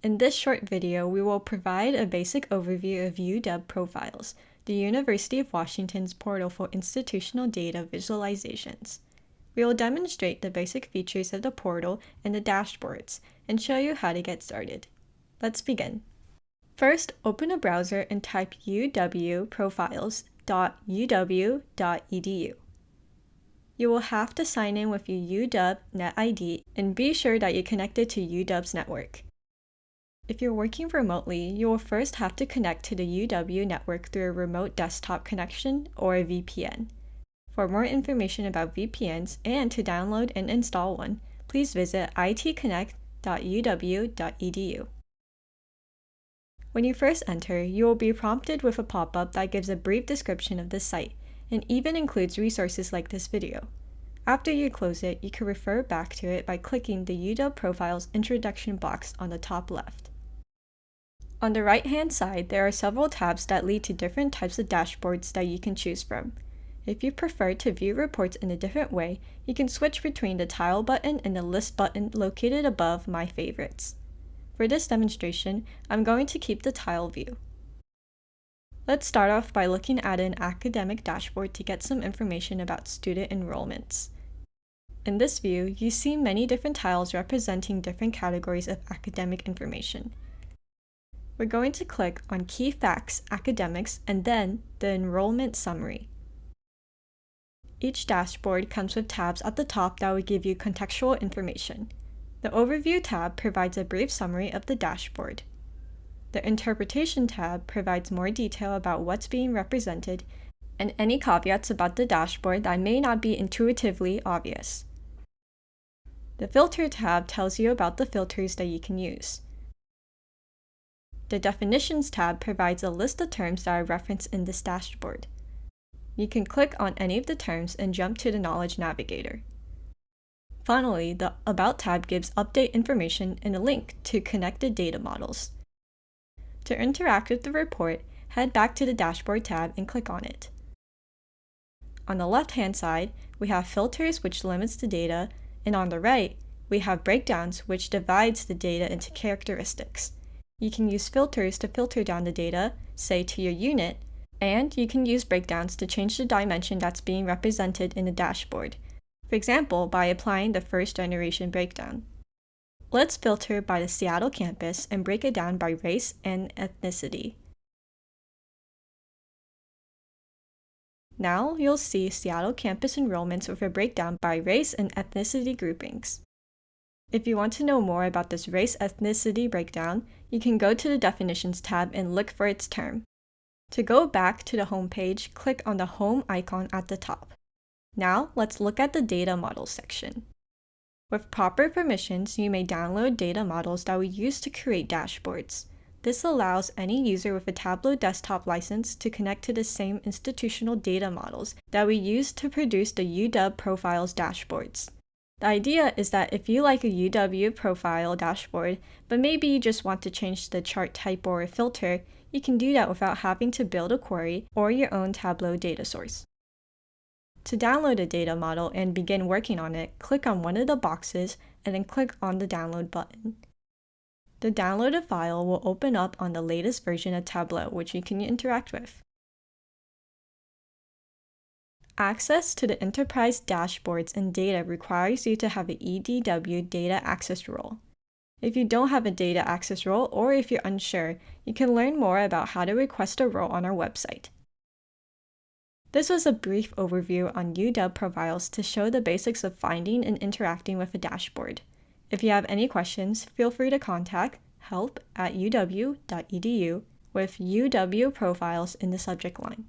In this short video, we will provide a basic overview of UW Profiles, the University of Washington's portal for institutional data visualizations. We will demonstrate the basic features of the portal and the dashboards, and show you how to get started. Let's begin. First, open a browser and type uwprofiles.uw.edu. You will have to sign in with your UW NetID and be sure that you're connected to UW's network. If you're working remotely, you will first have to connect to the UW network through a remote desktop connection or a VPN. For more information about VPNs and to download and install one, please visit itconnect.uw.edu. When you first enter, you will be prompted with a pop-up that gives a brief description of the site and even includes resources like this video. After you close it, you can refer back to it by clicking the UW Profiles introduction box on the top left. On the right-hand side, there are several tabs that lead to different types of dashboards that you can choose from. If you prefer to view reports in a different way, you can switch between the Tile button and the List button located above My Favorites. For this demonstration, I'm going to keep the Tile view. Let's start off by looking at an academic dashboard to get some information about student enrollments. In this view, you see many different tiles representing different categories of academic information. We're going to click on Key Facts, Academics, and then the Enrollment Summary. Each dashboard comes with tabs at the top that will give you contextual information. The Overview tab provides a brief summary of the dashboard. The Interpretation tab provides more detail about what's being represented and any caveats about the dashboard that may not be intuitively obvious. The Filter tab tells you about the filters that you can use. The Definitions tab provides a list of terms that are referenced in this dashboard. You can click on any of the terms and jump to the Knowledge Navigator. Finally, the About tab gives update information and a link to connected data models. To interact with the report, head back to the Dashboard tab and click on it. On the left-hand side, we have Filters, which limits the data, and on the right, we have Breakdowns, which divides the data into characteristics. You can use filters to filter down the data, say to your unit, and you can use breakdowns to change the dimension that's being represented in the dashboard, for example, by applying the first-generation breakdown. Let's filter by the Seattle campus and break it down by race and ethnicity. Now you'll see Seattle campus enrollments with a breakdown by race and ethnicity groupings. If you want to know more about this race-ethnicity breakdown, you can go to the Definitions tab and look for its term. To go back to the home page, click on the Home icon at the top. Now, let's look at the Data Models section. With proper permissions, you may download data models that we use to create dashboards. This allows any user with a Tableau desktop license to connect to the same institutional data models that we use to produce the UW Profiles dashboards. The idea is that if you like a UW profile dashboard, but maybe you just want to change the chart type or a filter, you can do that without having to build a query or your own Tableau data source. To download a data model and begin working on it, click on one of the boxes and then click on the Download button. The downloaded file will open up on the latest version of Tableau, which you can interact with. Access to the enterprise dashboards and data requires you to have an EDW data access role. If you don't have a data access role or if you're unsure, you can learn more about how to request a role on our website. This was a brief overview on UW Profiles to show the basics of finding and interacting with a dashboard. If you have any questions, feel free to contact help@uw.edu with UW Profiles in the subject line.